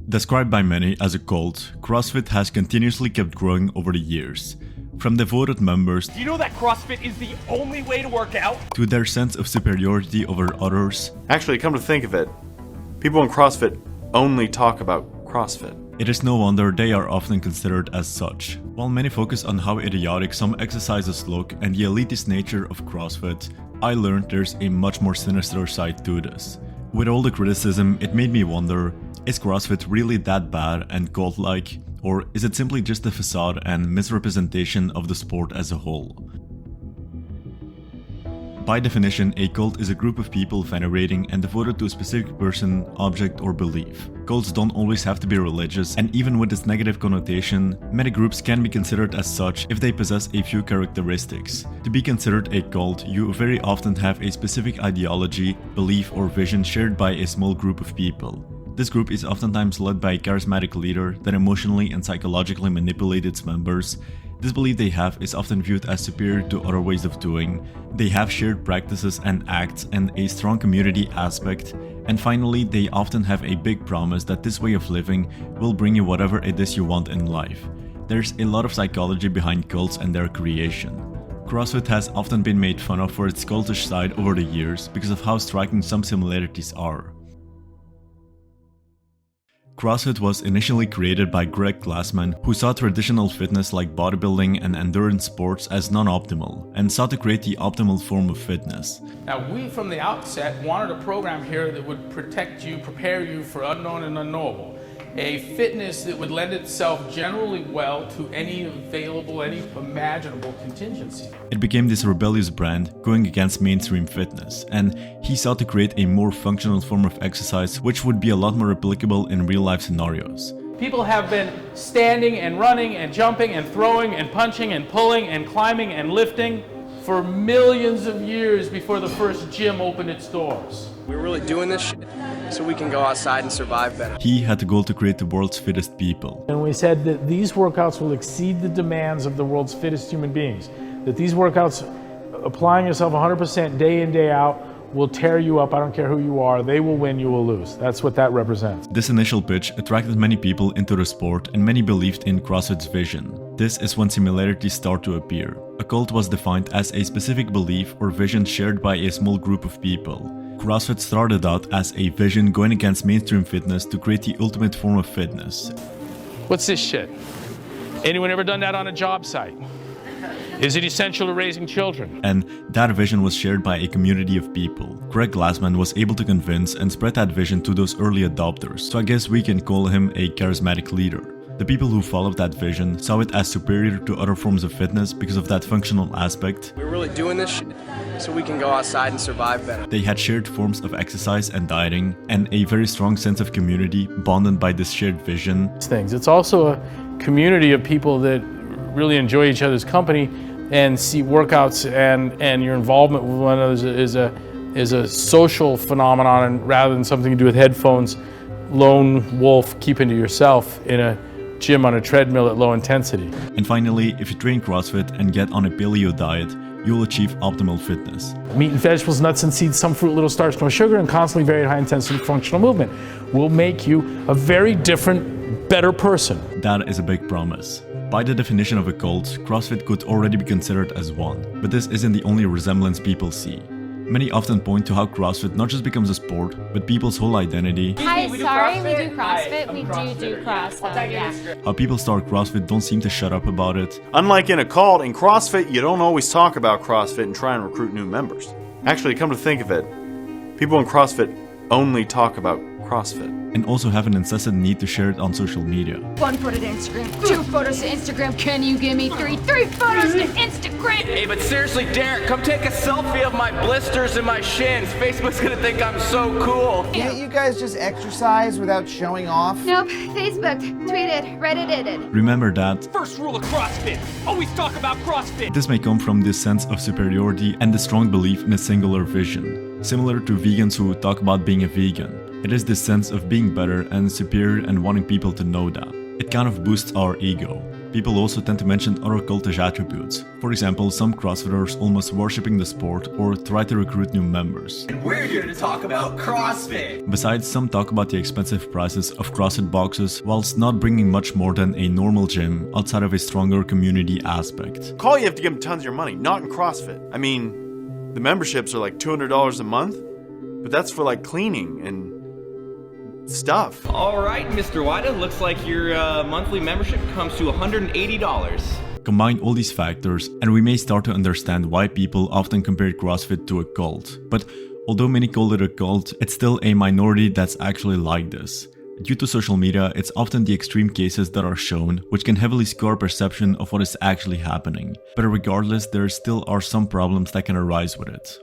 Described by many as a cult, CrossFit has continuously kept growing over the years. From devoted members, do you know that CrossFit is the only way to work out? To their sense of superiority over others. Actually, come to think of it, people in CrossFit only talk about CrossFit. It is no wonder they are often considered as such. While many focus on how idiotic some exercises look and the elitist nature of CrossFit, I learned there's a much more sinister side to this. With all the criticism, it made me wonder, is CrossFit really that bad and cult-like? Or is it simply just a facade and misrepresentation of the sport as a whole? By definition, a cult is a group of people venerating and devoted to a specific person, object, or belief. Cults don't always have to be religious, and even with this negative connotation, many groups can be considered as such if they possess a few characteristics. To be considered a cult, you very often have a specific ideology, belief, or vision shared by a small group of people. This group is oftentimes led by a charismatic leader that emotionally and psychologically manipulates its members. This belief they have is often viewed as superior to other ways of doing. They have shared practices and acts and a strong community aspect. And finally, they often have a big promise that this way of living will bring you whatever it is you want in life. There's a lot of psychology behind cults and their creation. CrossFit has often been made fun of for its cultish side over the years because of how striking some similarities are. CrossFit was initially created by Greg Glassman, who saw traditional fitness like bodybuilding and endurance sports as non-optimal, and sought to create the optimal form of fitness. Now, we from the outset wanted a program here that would protect you, prepare you for unknown and unknowable. A fitness that would lend itself generally well to any available, any imaginable contingency. It became this rebellious brand going against mainstream fitness, and he sought to create a more functional form of exercise which would be a lot more applicable in real-life scenarios. People have been standing and running and jumping and throwing and punching and pulling and climbing and lifting for millions of years before the first gym opened its doors. We're really doing this shit so we can go outside and survive better. He had the goal to create the world's fittest people. And we said that these workouts will exceed the demands of the world's fittest human beings. That these workouts, applying yourself 100% day in, day out, will tear you up. I don't care who you are. They will win, you will lose. That's what that represents. This initial pitch attracted many people into the sport, and many believed in CrossFit's vision. This is when similarities start to appear. A cult was defined as a specific belief or vision shared by a small group of people. CrossFit started out as a vision going against mainstream fitness to create the ultimate form of fitness. What's this shit? Anyone ever done that on a job site? Is it essential to raising children? And that vision was shared by a community of people. Greg Glassman was able to convince and spread that vision to those early adopters, so I guess we can call him a charismatic leader. The people who followed that vision saw it as superior to other forms of fitness because of that functional aspect. We're really doing this shit so we can go outside and survive better. They had shared forms of exercise and dieting, and a very strong sense of community bonded by this shared vision. It's also a community of people that really enjoy each other's company and see workouts and your involvement with one another is a social phenomenon, and rather than something to do with headphones, lone wolf keeping to yourself in a gym on a treadmill at low intensity. And finally, if you train CrossFit and get on a paleo diet, you'll achieve optimal fitness. Meat and vegetables, nuts and seeds, some fruit, little starch, no sugar, and constantly very high intensity functional movement will make you a very different, better person. That is a big promise. By the definition of a cult, CrossFit could already be considered as one, but this isn't the only resemblance people see. Many often point to how CrossFit not just becomes a sport, but people's whole identity. Hi, sorry, we do CrossFit. We do CrossFit, yeah. How people start CrossFit don't seem to shut up about it. Unlike in a cult, in CrossFit, you don't always talk about CrossFit and try and recruit new members. Actually, come to think of it, people in CrossFit only talk about CrossFit. And also have an incessant need to share it on social media. 1 photo to Instagram, 2 photos to Instagram. Can you give me 3 photos to Instagram? Hey, but seriously, Derek, come take a selfie of my blisters and my shins. Facebook's gonna think I'm so cool. Can't you guys just exercise without showing off? Nope, Facebook, tweeted, Reddited. Remember that. First rule of CrossFit, always talk about CrossFit. This may come from this sense of superiority and the strong belief in a singular vision. Similar to vegans who talk about being a vegan. It is this sense of being better and superior and wanting people to know that. It kind of boosts our ego. People also tend to mention other cultish attributes. For example, some CrossFitters almost worshipping the sport or try to recruit new members. And we're here to talk about CrossFit. Besides, some talk about the expensive prices of CrossFit boxes whilst not bringing much more than a normal gym outside of a stronger community aspect. Call, you have to give them tons of your money, not in CrossFit. I mean, the memberships are like $200 a month, but that's for like cleaning and stuff. All right, Mr. Wida, looks like your monthly membership comes to $180. Combine all these factors and we may start to understand why people often compare CrossFit to a cult. But although many call it a cult, it's still a minority that's actually like this. Due to social media, it's often the extreme cases that are shown, which can heavily score perception of what is actually happening. But regardless, there still are some problems that can arise with it.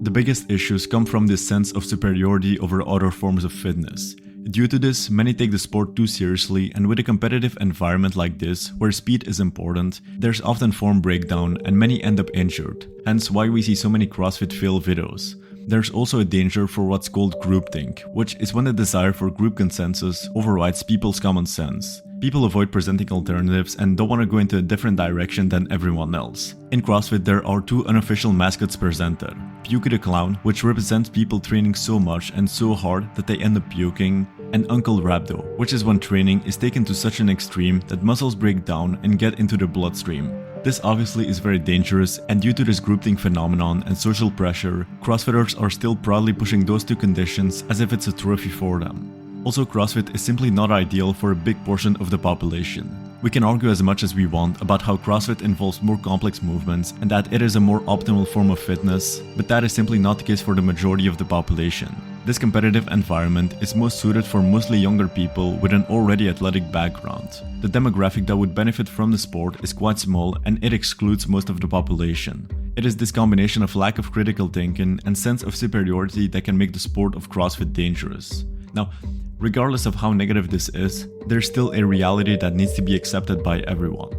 The biggest issues come from this sense of superiority over other forms of fitness. Due to this, many take the sport too seriously, and with a competitive environment like this, where speed is important, there's often form breakdown and many end up injured, hence why we see so many CrossFit fail videos. There's also a danger for what's called groupthink, which is when the desire for group consensus overrides people's common sense. People avoid presenting alternatives and don't want to go into a different direction than everyone else. In CrossFit there are two unofficial mascots presented. Pukey the Clown, which represents people training so much and so hard that they end up puking, and Uncle Rhabdo, which is when training is taken to such an extreme that muscles break down and get into the bloodstream. This obviously is very dangerous, and due to this groupthink phenomenon and social pressure, CrossFitters are still proudly pushing those two conditions as if it's a trophy for them. Also, CrossFit is simply not ideal for a big portion of the population. We can argue as much as we want about how CrossFit involves more complex movements and that it is a more optimal form of fitness, but that is simply not the case for the majority of the population. This competitive environment is most suited for mostly younger people with an already athletic background. The demographic that would benefit from the sport is quite small and it excludes most of the population. It is this combination of lack of critical thinking and sense of superiority that can make the sport of CrossFit dangerous. Now, regardless of how negative this is, there's still a reality that needs to be accepted by everyone.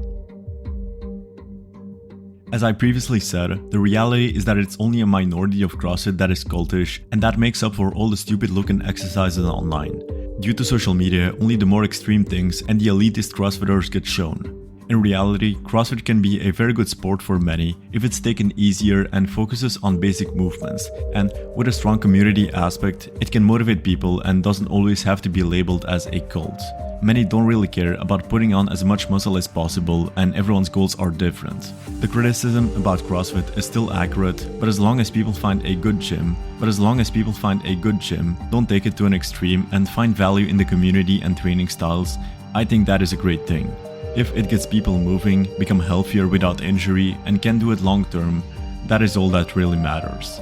As I previously said, the reality is that it's only a minority of CrossFit that is cultish, and that makes up for all the stupid looking exercises online. Due to social media, only the more extreme things and the elitist CrossFitters get shown. In reality, CrossFit can be a very good sport for many if it's taken easier and focuses on basic movements, and with a strong community aspect, it can motivate people and doesn't always have to be labeled as a cult. Many don't really care about putting on as much muscle as possible, and everyone's goals are different. The criticism about CrossFit is still accurate, but as long as people find a good gym, don't take it to an extreme and find value in the community and training styles, I think that is a great thing. If it gets people moving, become healthier without injury, and can do it long term, that is all that really matters.